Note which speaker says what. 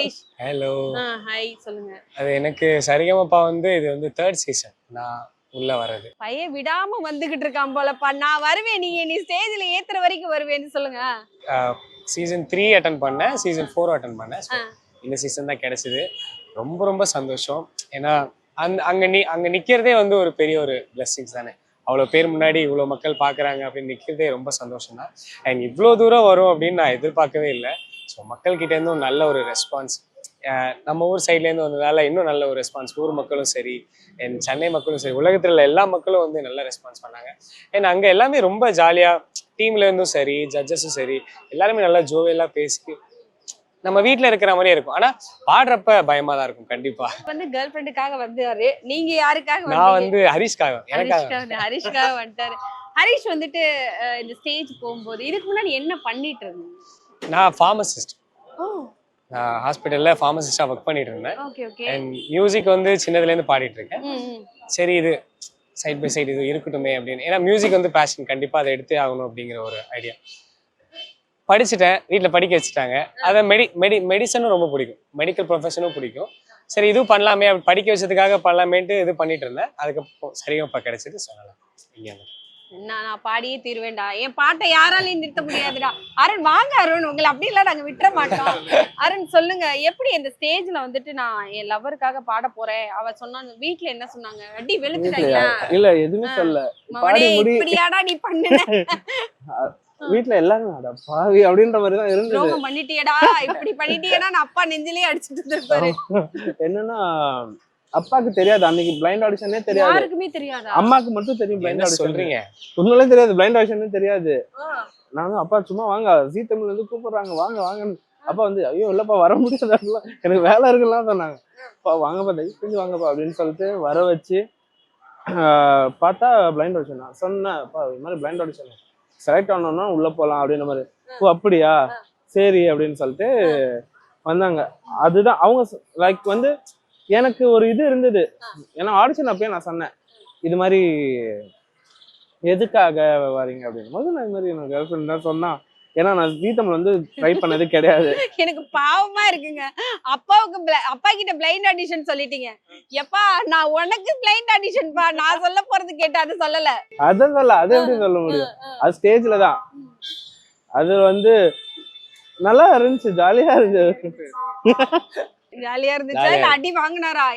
Speaker 1: Harish.
Speaker 2: Hello.
Speaker 1: Hi சொல்லுங்க.
Speaker 2: அது எனக்கு சரிகமபா வந்து இது வந்து 3rd சீசன் நான் உள்ள வர்றது.
Speaker 1: பையன் விடாம வந்துகிட்டு இருக்கான் போலப்பா. நான் வருவேன், நீ ஸ்டேஜ்ல ஏத்துற வரைக்கும் வருவேன்னு சொல்லுங்க.
Speaker 2: சீசன் 3 அட்டெண்ட் பண்ணேன், சீசன் 4 அட்டெண்ட் பண்ணேன். இந்த சீசன் தான் கிடைச்சது. ரொம்ப ரொம்ப சந்தோஷம். ஏன்னா அங்க நிக்கிறதே வந்து ஒரு பெரிய ஒரு பிளெஸிங்ஸ் தானே. அவ்வளோ பேர் முன்னாடி இவ்வளோ மக்கள் பார்க்குறாங்க அப்படின்னு நிற்கிறதே ரொம்ப சந்தோஷம் தான். அண்ட் இவ்வளோ தூரம் வரும் அப்படின்னு நான் எதிர்பார்க்கவே இல்லை. ஸோ மக்கள்கிட்டேருந்தும் நல்ல ஒரு ரெஸ்பான்ஸ், நம்ம ஊர் சைட்லேருந்து வந்ததால இன்னும் நல்ல ஒரு ரெஸ்பான்ஸ். ஊர் மக்களும் சரி, அண்ட் சென்னை மக்களும் சரி, உலகத்தில் எல்லா மக்களும் வந்து நல்ல ரெஸ்பான்ஸ் பண்ணாங்க. அண்ட் அங்கே எல்லாமே ரொம்ப ஜாலியாக, டீம்லேருந்தும் சரி, ஜட்ஜஸும் சரி, எல்லாருமே நல்லா ஜோவியலாக பேசி நம்ம வீட்டுல இருக்கிற மாதிரியே இருக்கும். ஆனா பாடுறப்ப பயமா தான் இருக்கும். கண்டிப்பா
Speaker 1: வந்து கேர்ள் ஃப்ரெண்டுக்காக வந்தாரு. நீங்க யாருக்காக?
Speaker 2: நான் வந்து ஹரிஷ்காக,
Speaker 1: ஹரிஷ்காக வந்துட்டாரு. ஹரிஷ் வந்துட்டு இந்த ஸ்டேஜ் போகும்போது இதுக்கு முன்னாடி என்ன பண்ணிட்டு இருந்தீங்க?
Speaker 2: நான் ஃபார்மசிஸ்ட். நான் ஹாஸ்பிட்டல்ல ஃபார்மசிஸ்டா ஒர்க் பண்ணிட்டு இருந்தேன். அண்ட் மியூசிக் வந்து சின்னதுல இருந்து பாடிட்டு இருக்கேன். சரி, இது சைட் பை சைடு இது இருக்கட்டுமே அப்படின்னு. ஏன்னா மியூசிக் வந்து பேஷன், கண்டிப்பா அதை எடுத்தே ஆகணும் அப்படிங்கிற ஒரு ஐடியா. படிச்சுட்டேன், வீட்டில் படிக்க வச்சுட்டாங்க. அதை மெடிசனும் ரொம்ப பிடிக்கும், மெடிக்கல் ப்ரொஃபஷனும் பிடிக்கும். சரி இதுவும் பண்ணலாமே, அப்படி படிக்க வச்சதுக்காக பண்ணலாமேன்ட்டு இது பண்ணிட்டு இருந்தேன். அதுக்கப்புறம் சரிகமபா கிடைச்சது. சொல்லலாம் இங்கே
Speaker 1: நான் பாடியே தீர்வேண்டா, என் பாட்டை யாராலையும் நிறுத்த முடியாதுடா. அருண் வாங்க, அருண் உங்களை அப்படி எல்லாம் நாங்க விட்டுற மாட்டோம். அருண் சொல்லுங்க, எப்படி இந்த ஸ்டேஜ்ல வந்துட்டு நான் என் லவருக்காக பாட போறேன் அவ சொன்னாங்க, வீட்டுல என்ன சொன்னாங்க? அடி வெளுத்துட்டாங்க.
Speaker 3: இல்ல எதுவுமே சொல்ல,
Speaker 1: இப்படியாடா நீ பண்ணுன?
Speaker 3: வீட்டுல எல்லாரும் பாவி அப்படின்ற மாதிரி தான் இருந்தது.
Speaker 1: பண்ணிட்டியடா, இப்படி பண்ணிட்டியடா, நான் அப்பா நெஞ்சிலேயே அடிச்சுட்டு இருப்பாரு.
Speaker 3: என்னன்னா அப்பாக்கு தெரியாது, அன்னைக்கு பிளைண்ட் ஆடிஷனே தெரியாது.
Speaker 1: யாருக்குமே தெரியாது.
Speaker 3: அம்மாக்கு மட்டும் தெரியும் பிளைண்ட் ஆடிஷன்.
Speaker 2: சொல்றீங்க?
Speaker 3: உண்மையிலே தெரியாது, பிளைண்ட் ஆடிஷனே தெரியாது. நானும் அப்பா சும்மா வாங்க ஜீ தமிழ்ல இருந்து கூப்பிடுறாங்க, வாங்க வாங்கன்னு. அப்பா வந்து ஐயோ இல்லப்பா வர முடியாது, எனக்கு வேலை இருக்குலாம் சொன்னாங்க. அப்பா வாங்கப்பா, தயவு செஞ்சு வாங்கப்பா அப்படின்னு சொல்லிட்டு வர வச்சு பார்த்தா பிளைண்ட் ஆடிஷன். நான் சொன்னேன், அப்பா இது மாதிரி பிளைண்ட் ஆடிஷன் செலக்ட் ஆனோம்னா உள்ள போகலாம் அப்படின்ற மாதிரி. ஓ அப்படியா, சரி அப்படின்னு சொல்லிட்டு வந்தாங்க. அதுதான் அவங்க லைக் வந்து எனக்கு ஒரு இது இருந்தது. ஏன்னா ஆடிஷன் அப்பயே நான் சொன்னேன், இது மாதிரி எதுக்காக வரீங்க அப்படின்னு போது நான் இது மாதிரி எனக்கு கேர்ள் ஃப்ரெண்ட் தான் சொன்னா. ஏன்னா நான் ஜீதமில் வந்து ட்ரை பண்ணது கிடையாது.
Speaker 1: எனக்கு பாவமா இருக்குங்க. அப்பா கிட்ட பிளைண்ட் ஆடிஷன் சொல்லிட்டீங்க. எப்பா நான் உனக்கு பிளைண்ட் ஆடிஷன் பா, நான் சொல்ல போறது கேட்டு அது சொல்லல.
Speaker 3: அதான் சொல்ல, அது எப்படி சொல்ல முடியும்? அது ஸ்டேஜ்ல தான். அது வந்து நல்லா இருந்துச்சு, ஜாலியா இருந்துச்சு.
Speaker 1: ஜாலியா இருந்துச்சா இல்ல அடி வாங்கினாரா?